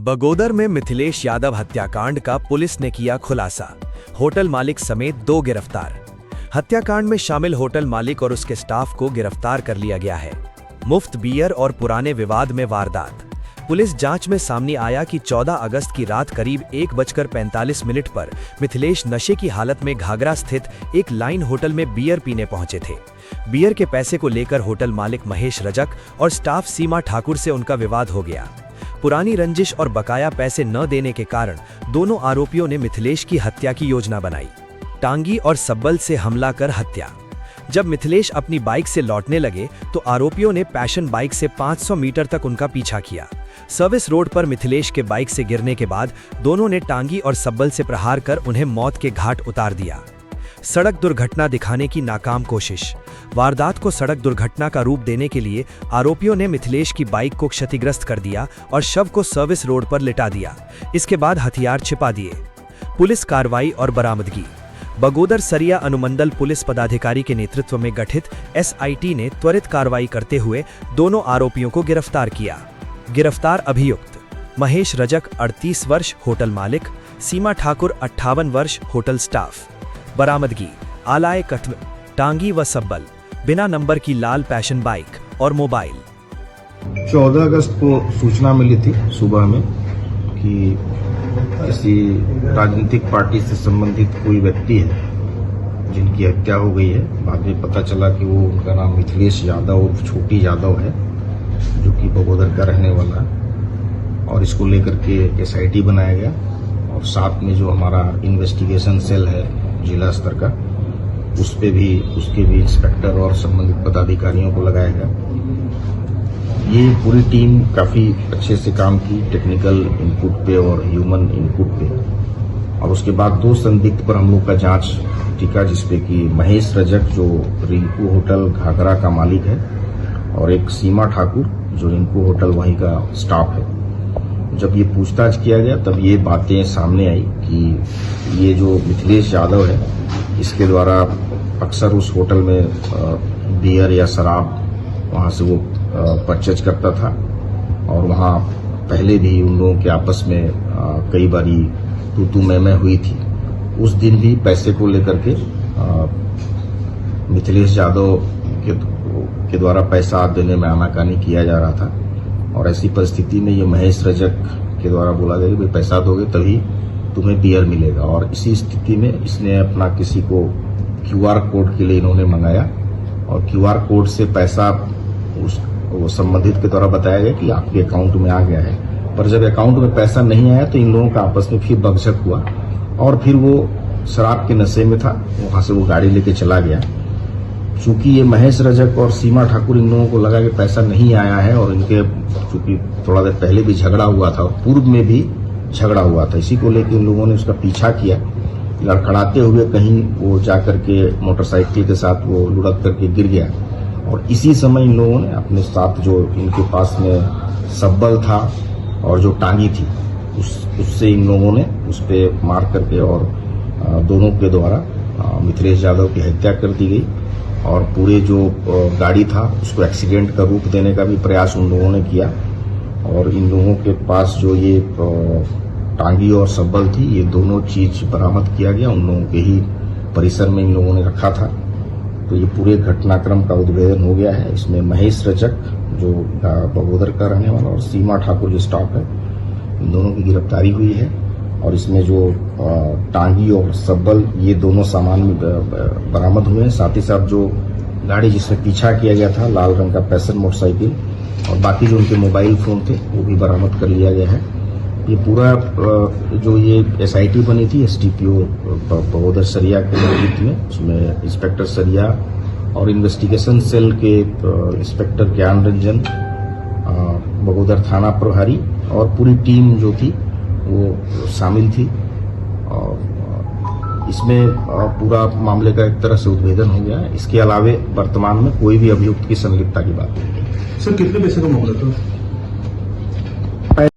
बगोदर में मिथिलेश यादव हत्याकांड का पुलिस ने किया खुलासा। होटल मालिक समेत 2 गिरफ्तार। हत्याकांड में शामिल होटल मालिक और उसके स्टाफ को गिरफ्तार कर लिया गया है। मुफ्त बियर और पुराने विवाद में वारदात। पुलिस जांच में सामने आया कि 14 अगस्त की रात करीब 1:45 पर मिथिलेश नशे की हालत में घाघरा स्थित एक लाइन होटल में बियर पीने पहुंचे थे। बियर के पैसे को लेकर होटल मालिक महेश रजक और स्टाफ सीमा ठाकुर से उनका विवाद हो गया। पुरानी रंजिश और बकाया पैसे न देने के कारण दोनों आरोपियों ने मिथिलेश की हत्या की योजना बनाई। टांगी और सब्बल से हमला कर हत्या। जब मिथिलेश अपनी बाइक से लौटने लगे तो आरोपियों ने पैशन बाइक से 500 मीटर तक उनका पीछा किया। सर्विस रोड पर मिथिलेश के बाइक से गिरने के बाद दोनों ने टांगी और सब्बल से प्रहार कर उन्हें मौत के घाट उतार दिया। सड़क दुर्घटना दिखाने की नाकाम कोशिश। वारदात को सड़क दुर्घटना का रूप देने के लिए आरोपियों ने मिथिलेश की बाइक को क्षतिग्रस्त कर दिया और शव को सर्विस रोड पर लिटा दिया। इसके बाद हथियार छिपा दिए। पुलिस कार्रवाई और बरामदगी। बगोदर सरिया अनुमंडल पुलिस पदाधिकारी के नेतृत्व में गठित SIT ने त्वरित कार्रवाई करते हुए दोनों आरोपियों को गिरफ्तार किया। गिरफ्तार अभियुक्त महेश रजक 38 वर्ष होटल मालिक, सीमा ठाकुर 58 वर्ष होटल स्टाफ। बरामदगी आलाए कत्व, टांगी व सब्बल, बिना नंबर की लाल पैशन बाइक और मोबाइल। 14 अगस्त को सूचना मिली थी सुबह में कि किसी राजनीतिक पार्टी से संबंधित कोई व्यक्ति है जिनकी हत्या हो गई है। बाद में पता चला कि वो उनका नाम मिथिलेश यादव और छोटी यादव है, जो कि बगोदर का रहने वाला है। और इसको लेकर के SIT बनाया गया और साथ में जो हमारा इन्वेस्टिगेशन सेल है जिला स्तर का, उसके भी इंस्पेक्टर और संबंधित पदाधिकारियों को लगाया गया। ये पूरी टीम काफी अच्छे से काम की, टेक्निकल इनपुट पे और ह्यूमन इनपुट पे। और उसके बाद 2 संदिग्ध पर हम लोग का जांच टिका, जिसपे कि महेश रजक जो रिंकू होटल घाघरा का मालिक है और एक सीमा ठाकुर जो रिंकू होटल वहीं का स्टाफ है। जब ये पूछताछ किया गया तब ये बातें सामने आई कि ये जो मिथिलेश यादव है, इसके द्वारा अक्सर उस होटल में बियर या शराब वहाँ से वो परचेज करता था और वहाँ पहले भी उन लोगों के आपस में कई बारी तू मैं हुई थी। उस दिन भी पैसे को लेकर के मिथिलेश यादव के द्वारा पैसा देने में आनाकानी किया जा रहा था। और ऐसी परिस्थिति में ये महेश रजक के द्वारा बोला गया कि भाई पैसा दोगे तभी तुम्हें बियर मिलेगा। और इसी स्थिति में इसने अपना किसी को QR कोड के लिए इन्होंने मंगाया और QR कोड से पैसा वो संबंधित के द्वारा बताया गया कि आपके अकाउंट में आ गया है। पर जब अकाउंट में पैसा नहीं आया तो इन लोगों का आपस में फिर बकझक हुआ और फिर वो शराब के नशे में था, वहां से वो गाड़ी लेके चला गया। चूंकि ये महेश रजक और सीमा ठाकुर इन लोगों को लगा कि पैसा नहीं आया है और इनके चूंकि थोड़ा देर पहले भी झगड़ा हुआ था और पूर्व में भी झगड़ा हुआ था, इसी को लेकर इन लोगों ने उसका पीछा किया। लड़खड़ाते हुए कहीं वो जाकर के मोटरसाइकिल के साथ वो लुढ़क करके गिर गया और इसी समय इन लोगों ने अपने साथ जो इनके पास में सब्बल था और जो टांगी थी उससे इन लोगों ने उस पर मार करके और दोनों के द्वारा मिथिलेश यादव की हत्या कर दी गई। और पूरे जो गाड़ी था उसको एक्सीडेंट का रूप देने का भी प्रयास उन लोगों ने किया। और इन लोगों के पास जो ये टांगी और सब्बल थी, ये दोनों चीज बरामद किया गया। उन लोगों के ही परिसर में इन लोगों ने रखा था। तो ये पूरे घटनाक्रम का उद्भेदन हो गया है। इसमें महेश रजक जो बगोदर का रहने वाला और सीमा ठाकुर जो स्टाफ है, इन दोनों की गिरफ्तारी हुई है। और इसमें जो टांगी और सब्बल ये दोनों सामान बरामद हुए हैं। साथ ही साथ जो गाड़ी जिसमें पीछा किया गया था, लाल रंग का पैशन मोटरसाइकिल और बाकी जो उनके मोबाइल फोन थे वो भी बरामद कर लिया गया है। ये पूरा जो ये SIT बनी थी STPO बगोदर सरिया के नेतृत्व में, उसमें इंस्पेक्टर सरिया और इन्वेस्टिगेशन सेल के इंस्पेक्टर ज्ञान रंजन, बगोदर थाना प्रभारी और पूरी टीम जो थी वो शामिल थी। और इसमें पूरा मामले का एक तरह से उद्भेदन हो गया है। इसके अलावे वर्तमान में कोई भी अभियुक्त की संलिप्तता की बात नहीं है। सर, कितने पैसे का मामला था?